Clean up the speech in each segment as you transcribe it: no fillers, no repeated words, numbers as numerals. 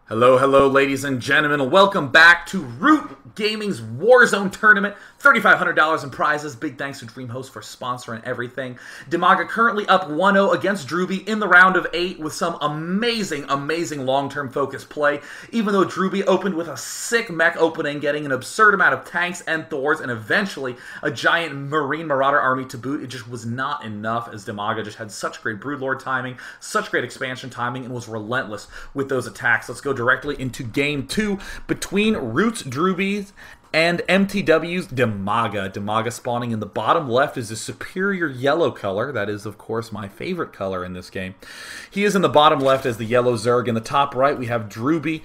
Hello, hello, ladies and gentlemen. Welcome back to Root Gaming's Warzone Tournament. $3,500 in prizes. Big thanks to DreamHost for sponsoring everything. DIMAGA currently up 1-0 against Drewbie in the round of 8 with some amazing long-term focused play. Even though Drewbie opened with a sick mech opening, getting an absurd amount of tanks and Thors, and eventually a giant Marine Marauder army to boot, it just was not enough, as DIMAGA just had such great Broodlord timing, such great expansion timing, and was relentless with those attacks. Let's go directly into Game 2 between Root's Drewbies and MTW's DIMAGA. DIMAGA spawning in the bottom left is a superior yellow color. That is, of course, my favorite color in this game. He is in the bottom left as the yellow Zerg. In the top right, we have Drewbie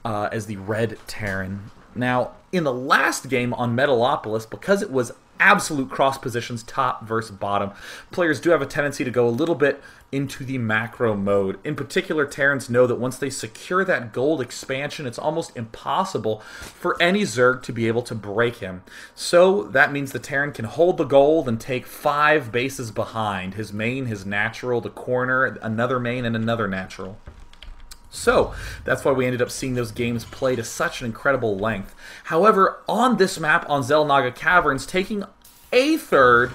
as the red Terran. Now, in the last game on Metalopolis, because it was absolute cross positions, top versus bottom, players do have a tendency to go a little bit into the macro mode. In particular, Terrans know that once they secure that gold expansion, it's almost impossible for any Zerg to be able to break him. So that means the Terran can hold the gold and take 5 bases behind. His main, his natural, the corner, another main, and another natural. So, that's why we ended up seeing those games play to such an incredible length. However, on this map, on Xel'Naga Caverns, taking a third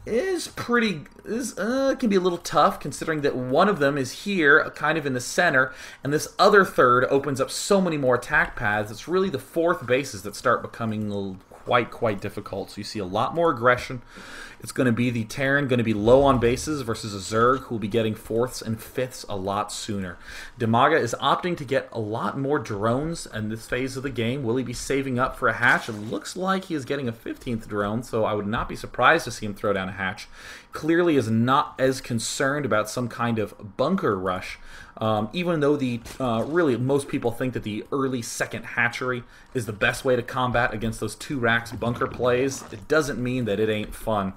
can be a little tough, considering that one of them is here, kind of in the center, and this other third opens up so many more attack paths. It's really the fourth bases that start becoming quite difficult. So you see a lot more aggression. It's going to be the Terran going to be low on bases versus a Zerg who will be getting 4ths and 5ths a lot sooner. DIMAGA is opting to get a lot more drones in this phase of the game. Will he be saving up for a hatch? It looks like he is getting a 15th drone, so I would not be surprised to see him throw down a hatch. Clearly is not as concerned about some kind of bunker rush. Even though really most people think that the early second hatchery is the best way to combat against those 2 racks bunker plays, it doesn't mean that it ain't fun.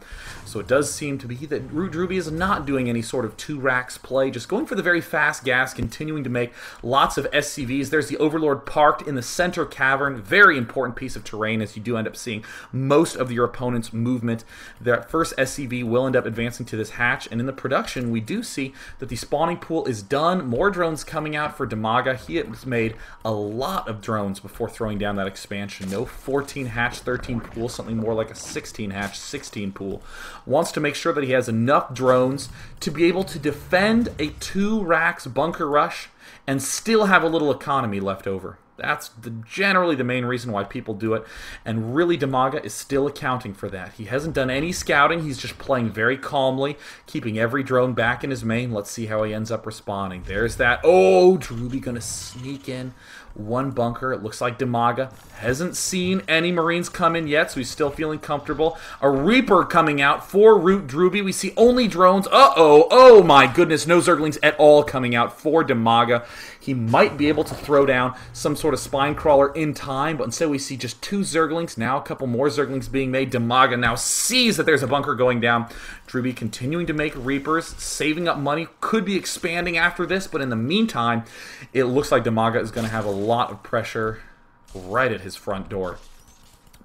So it does seem to be that Drewbie is not doing any sort of 2 racks play, just going for the very fast gas, continuing to make lots of SCVs. There's the Overlord parked in the center cavern, very important piece of terrain, as you do end up seeing most of your opponent's movement. That first SCV will end up advancing to this hatch, and in the production we do see that the spawning pool is done. More drones coming out for DIMAGA. He has made a lot of drones before throwing down that expansion. No 14 hatch, 13 pool, something more like a 16 hatch, 16 pool. Wants to make sure that he has enough drones to be able to defend a 2 racks bunker rush and still have a little economy left over. That's generally the main reason why people do it, and really DIMAGA is still accounting for that. He hasn't done any scouting. He's just playing very calmly, keeping every drone back in his main. Let's see how he ends up responding. There's that. Oh, Drewbie gonna sneak in 1 bunker. It looks like DIMAGA hasn't seen any Marines come in yet, so he's still feeling comfortable. A Reaper coming out for Root Drewbie. We see only drones. Uh-oh. Oh, my goodness. No Zerglings at all coming out for DIMAGA. He might be able to throw down some sort of spine crawler in time, but instead we see just 2 Zerglings. Now a couple more Zerglings being made. DIMAGA now sees that there's a bunker going down. Drewbie continuing to make Reapers, saving up money, could be expanding after this, but in the meantime, it looks like DIMAGA is going to have a lot of pressure right at his front door.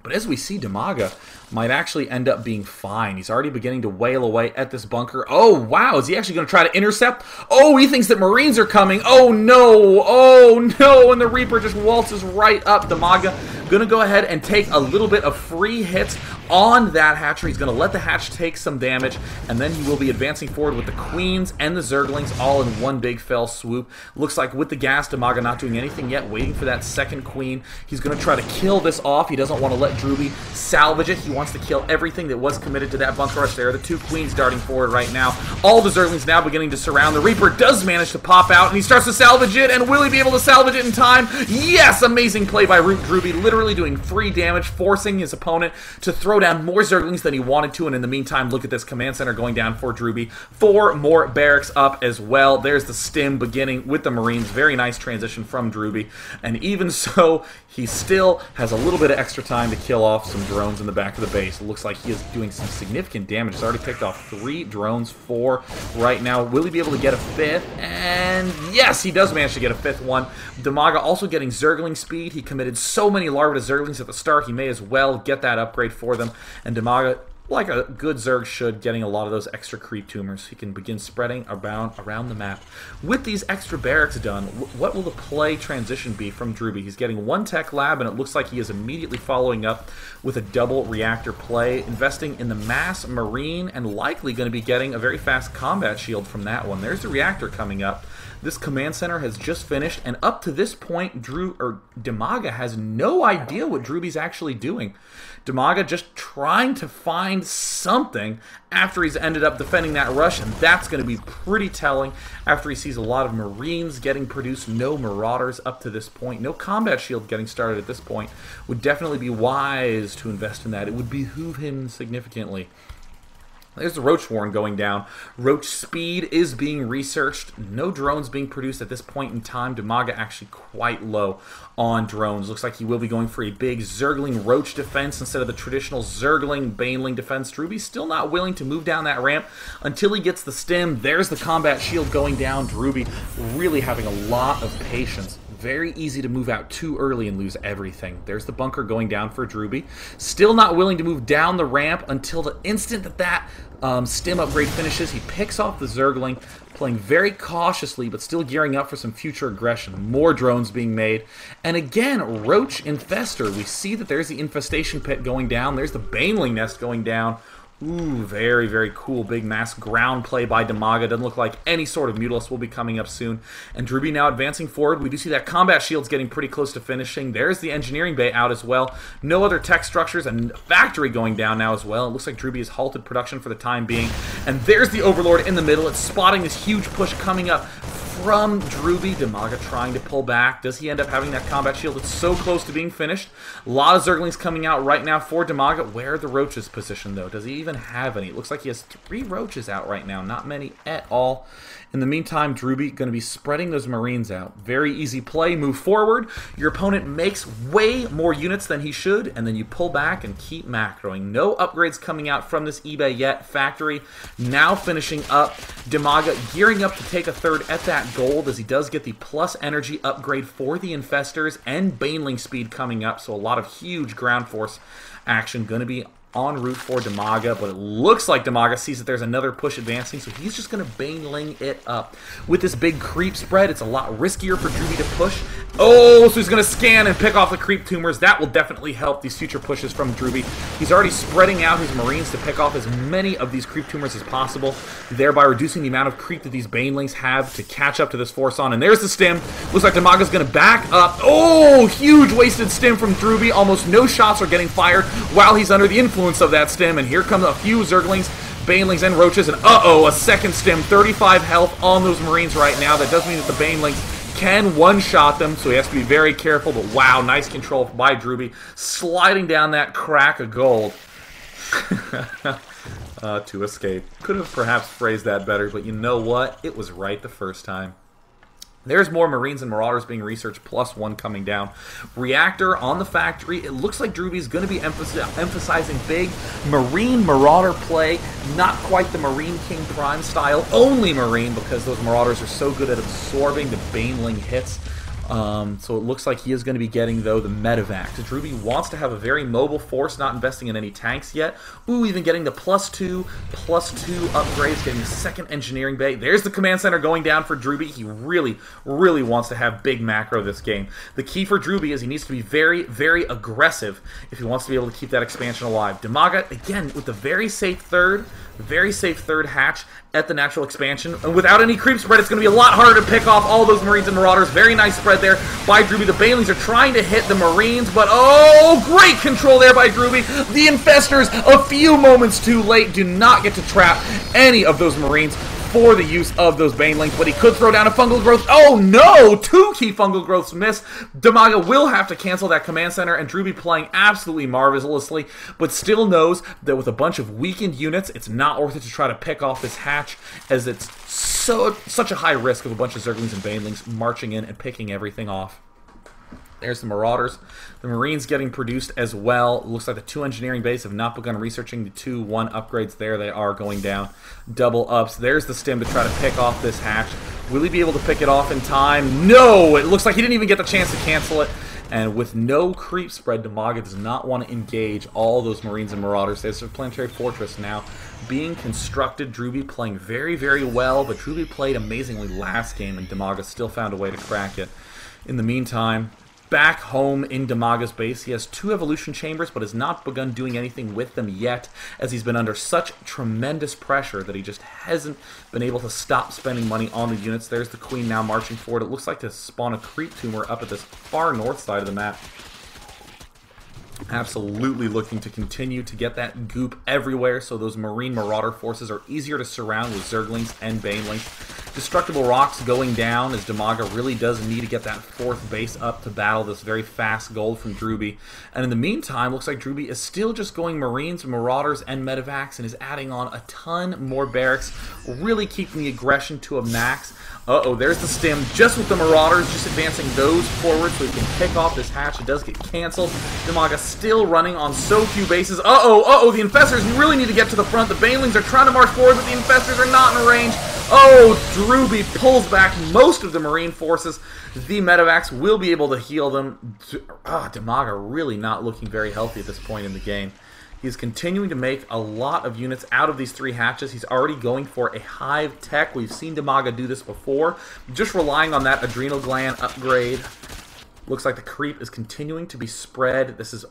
But as we see, DIMAGA might actually end up being fine. He's already beginning to wail away at this bunker. Oh, wow. Is he actually going to try to intercept? Oh, he thinks that Marines are coming. Oh, no. Oh, no. And the Reaper just waltzes right up. DIMAGA going to go ahead and take a little bit of free hits on that hatchery. He's going to let the hatch take some damage, and then he will be advancing forward with the Queens and the Zerglings all in one big fell swoop. Looks like with the gas, DIMAGA not doing anything yet, waiting for that second Queen. He's going to try to kill this off. He doesn't want to let Drewbie salvage it. He wants to kill everything that was committed to that bunker rush there. The 2 Queens darting forward right now. All the Zerglings now beginning to surround. The Reaper does manage to pop out, and he starts to salvage it, and will he be able to salvage it in time? Yes! Amazing play by Root Drewbie, literally doing free damage, forcing his opponent to throw down more Zerglings than he wanted to, and in the meantime, look at this command center going down for Drewbie. 4 more barracks up as well. There's the stim beginning with the Marines. Very nice transition from Drewbie, and even so, he still has a little bit of extra time to kill off some drones in the back of the base. It looks like he is doing some significant damage. He's already picked off 3 drones, 4 right now. Will he be able to get a 5th? And yes, he does manage to get a 5th one. DIMAGA also getting Zergling speed. He committed so many larva to Zerglings at the start, he may as well get that upgrade for them. And DIMAGA like a good Zerg should, getting a lot of those extra creep tumors. He can begin spreading around the map. With these extra barracks done, what will the play transition be from Drewbie? He's getting one tech lab, and it looks like he is immediately following up with a double reactor play, investing in the mass marine, and likely going to be getting a very fast combat shield from that one. There's the reactor coming up. This command center has just finished, and up to this point, DIMAGA has no idea what Drewbie's actually doing. DIMAGA just trying to find something after he's ended up defending that rush, and that's going to be pretty telling after he sees a lot of Marines getting produced, no Marauders up to this point, no combat shield getting started at this point. Would definitely be wise to invest in that. It would behoove him significantly. There's the Roach Warren going down. Roach speed is being researched. No drones being produced at this point in time. DIMAGA actually quite low on drones. Looks like he will be going for a big Zergling Roach defense instead of the traditional Zergling Baneling defense. Drewbie still not willing to move down that ramp until he gets the stim. There's the combat shield going down. Drewbie really having a lot of patience. Very easy to move out too early and lose everything. There's the bunker going down for Drewbie. Still not willing to move down the ramp until the instant that stim upgrade finishes. He picks off the Zergling, playing very cautiously, but still gearing up for some future aggression. More drones being made. And again, Roach Infester. We see that there's the infestation pit going down. There's the Baneling nest going down. Ooh, very, very cool. Big mass ground play by DIMAGA. Doesn't look like any sort of Mutalisk will be coming up soon. And Drewbie now advancing forward. We do see that combat shield's getting pretty close to finishing. There's the engineering bay out as well. No other tech structures, and factory going down now as well. It looks like Drewbie has halted production for the time being. And there's the Overlord in the middle. It's spotting this huge push coming up from Drewbie. DIMAGA trying to pull back. Does he end up having that combat shield? It's so close to being finished. A lot of Zerglings coming out right now for DIMAGA. Where are the Roaches positioned, though? Does he even have any? It looks like he has 3 Roaches out right now. Not many at all. In the meantime, Drewbie going to be spreading those Marines out. Very easy play. Move forward. Your opponent makes way more units than he should, and then you pull back and keep macroing. No upgrades coming out from this eBay yet. Factory now finishing up. DIMAGA gearing up to take a third at that gold, as he does get the plus energy upgrade for the Infestors and Baneling speed coming up. So a lot of huge ground force action going to be en route for DIMAGA, but it looks like DIMAGA sees that there's another push advancing, so he's just going to Baneling it up. With this big creep spread, it's a lot riskier for Drewbie to push. Oh, so he's going to scan and pick off the creep tumors. That will definitely help these future pushes from Drewbie. He's already spreading out his Marines to pick off as many of these creep tumors as possible, thereby reducing the amount of creep that these Banelings have to catch up to this force on. And there's the stim. Looks like DIMAGA's going to back up. Oh, huge wasted stim from Drewbie. Almost no shots are getting fired while he's under the influence of that stim, and here come a few Zerglings, Banelings, and Roaches, and a second stim. 35 health on those Marines right now. That does mean that the Banelings can one-shot them, so he has to be very careful, but wow, nice control by Drewbie, sliding down that crack of gold to escape. Could have perhaps phrased that better, but you know what? It was right the first time. There's more Marines and Marauders being researched, plus 1 coming down. Reactor on the factory. It looks like Drewbie's going to be emphasizing big Marine Marauder play. Not quite the Marine King Prime style, only Marine, because those Marauders are so good at absorbing the Baneling hits. So it looks like he is going to be getting, though, the medevac. Drewbie wants to have a very mobile force, not investing in any tanks yet. Ooh, even getting the +2 upgrades, getting the second engineering bay. There's the command center going down for Drewbie. He really, really wants to have big macro this game. The key for Drewbie is he needs to be very, very aggressive if he wants to be able to keep that expansion alive. DIMAGA, again, with the very safe third hatch at the natural expansion. And without any creep spread, it's going to be a lot harder to pick off all those Marines and Marauders. Very nice spread there by Drewbie. The Banelings are trying to hit the Marines, but oh, great control there by Drewbie. The Infestors, a few moments too late, do not get to trap any of those Marines for the use of those Banelings, but he could throw down a fungal growth. Oh no! 2 key fungal growths miss. DIMAGA will have to cancel that command center, and Drewbie playing absolutely marvelously, but still knows that with a bunch of weakened units, it's not worth it to try to pick off this hatch, as it's such a high risk of a bunch of Zerglings and Banelings marching in and picking everything off. There's the Marauders. The Marines getting produced as well. It looks like the 2 engineering bays have not begun researching the 2-1 upgrades. There they are going down. Double ups. There's the stim to try to pick off this hatch. Will he be able to pick it off in time? No! It looks like he didn't even get the chance to cancel it. And with no creep spread, DIMAGA does not want to engage all those Marines and Marauders. There's a Planetary Fortress now being constructed. Drewbie playing very, very well, but Drewbie played amazingly last game, and DIMAGA still found a way to crack it. In the meantime, back home in DIMAGA's base, he has 2 evolution chambers, but has not begun doing anything with them yet, as he's been under such tremendous pressure that he just hasn't been able to stop spending money on the units. There's the Queen now marching forward. It looks like to spawn a creep tumor up at this far north side of the map. Absolutely looking to continue to get that goop everywhere, so those Marine Marauder forces are easier to surround with Zerglings and Banelings. Destructible Rocks going down, as DIMAGA really does need to get that 4th base up to battle this very fast gold from Drewbie. And in the meantime, looks like Drewbie is still just going Marines, Marauders, and Medivacs, and is adding on a ton more barracks, really keeping the aggression to a max. Uh-oh, there's the stim just with the Marauders, just advancing those forward so he can pick off this hatch. It does get canceled. DIMAGA still running on so few bases. Uh-oh, the Infestors really need to get to the front. The Banelings are trying to march forward, but the Infestors are not in range. Oh, Drewbie pulls back most of the Marine forces. The Medivacs will be able to heal them. DIMAGA really not looking very healthy at this point in the game. He's continuing to make a lot of units out of these 3 hatches. He's already going for a hive tech. We've seen DIMAGA do this before. Just relying on that adrenal gland upgrade. Looks like the creep is continuing to be spread. This is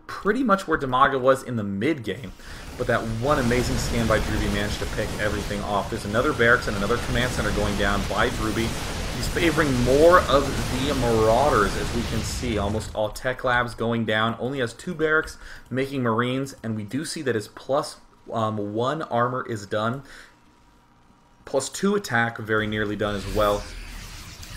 pretty much where DIMAGA was in the mid-game. But that one amazing scan by Drewbie managed to pick everything off. There's another barracks and another command center going down by Drewbie. He's favoring more of the Marauders, as we can see. Almost all tech labs going down. Only has 2 barracks making Marines, and we do see that his +1 armor is done. +2 attack very nearly done as well.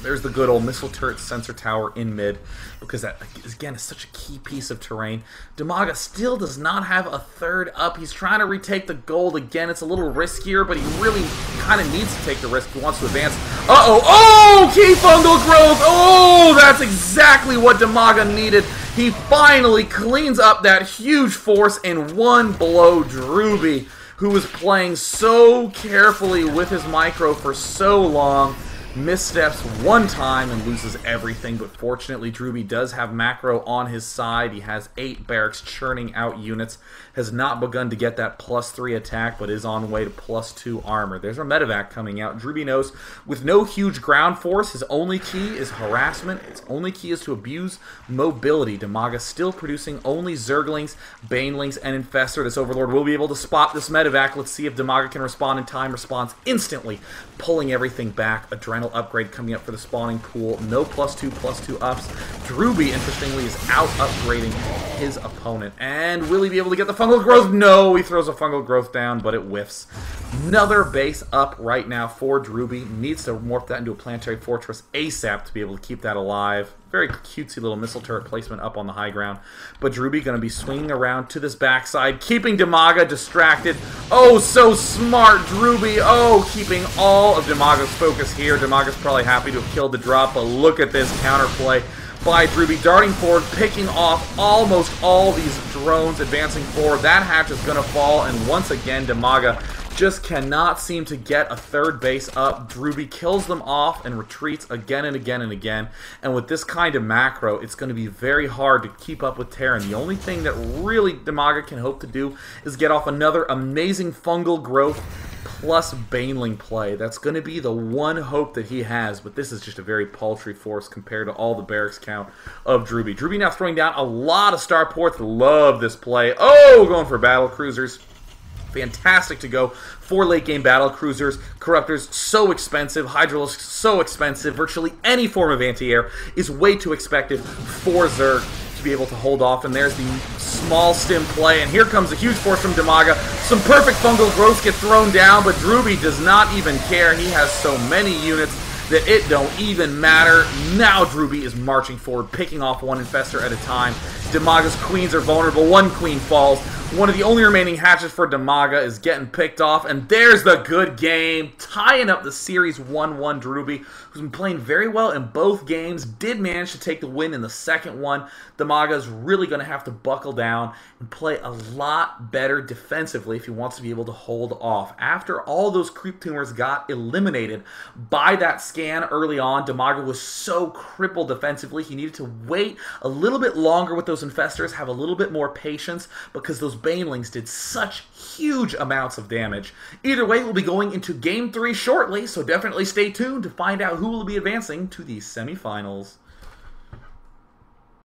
There's the good old missile turret sensor tower in mid, because that, again, is such a key piece of terrain. DIMAGA still does not have a 3rd up. He's trying to retake the gold again. It's a little riskier, but he really kind of needs to take the risk if he wants to advance. Uh-oh! Oh! Key fungal growth! Oh! That's exactly what DIMAGA needed. He finally cleans up that huge force in one blow. Drewbie, who was playing so carefully with his micro for so long, missteps one time and loses everything, but fortunately Drewbie does have macro on his side. He has 8 barracks churning out units, has not begun to get that +3 attack, but is on the way to +2 armor. There's our medevac coming out. Drewbie knows with no huge ground force, his only key is harassment. Its only key is to abuse mobility. DIMAGA still producing only Zerglings, Banelings, and Infestor. This Overlord will be able to spot this medevac. Let's see if DIMAGA can respond in time. Responds instantly, pulling everything back. Adrenal upgrade coming up for the spawning pool. No +2 ups. Drewbie, interestingly, is out upgrading his opponent. And will he be able to get the fungal growth? No, he throws a fungal growth down, but it whiffs. Another base up right now for Drewbie. Needs to morph that into a planetary fortress ASAP to be able to keep that alive. Very cutesy little missile turret placement up on the high ground. But Drewbie going to be swinging around to this backside, keeping DIMAGA distracted. Oh, so smart, Drewbie. Oh, keeping all of DIMAGA's focus here. DIMAGA's probably happy to have killed the drop, but look at this counterplay by Drewbie, darting forward, picking off almost all these drones, advancing forward. That hatch is going to fall, and once again, DIMAGA just cannot seem to get a 3rd base up. Drewbie kills them off and retreats again and again and again. And with this kind of macro, it's going to be very hard to keep up with Terran. The only thing that really DIMAGA can hope to do is get off another amazing fungal growth plus Baneling play. That's going to be the one hope that he has, but this is just a very paltry force compared to all the barracks count of Drewbie. Drewbie now throwing down a lot of starports. Love this play. Oh, going for battle cruisers. Fantastic to go for late game battle cruisers. Corruptors so expensive, Hydralisks so expensive. Virtually any form of anti-air is way too expensive for Zerg to be able to hold off. And there's the small stim play, and here comes a huge force from DIMAGA. Some perfect fungal growths get thrown down, but Drewbie does not even care. He has so many units that it don't even matter. Now Drewbie is marching forward, picking off one infestor at a time. DIMAGA's queens are vulnerable. One queen falls. One of the only remaining hatches for DIMAGA is getting picked off, and there's the good game, tying up the series 1-1. Drewbie, who's been playing very well in both games, did manage to take the win in the second one. DIMAGA is really going to have to buckle down and play a lot better defensively if he wants to be able to hold off. After all those creep tumors got eliminated by that scan scan early on, DIMAGA was so crippled defensively, he needed to wait a little bit longer with those Infestors, have a little bit more patience, because those Banelings did such huge amounts of damage. Either way, we'll be going into Game 3 shortly, so definitely stay tuned to find out who will be advancing to the semifinals.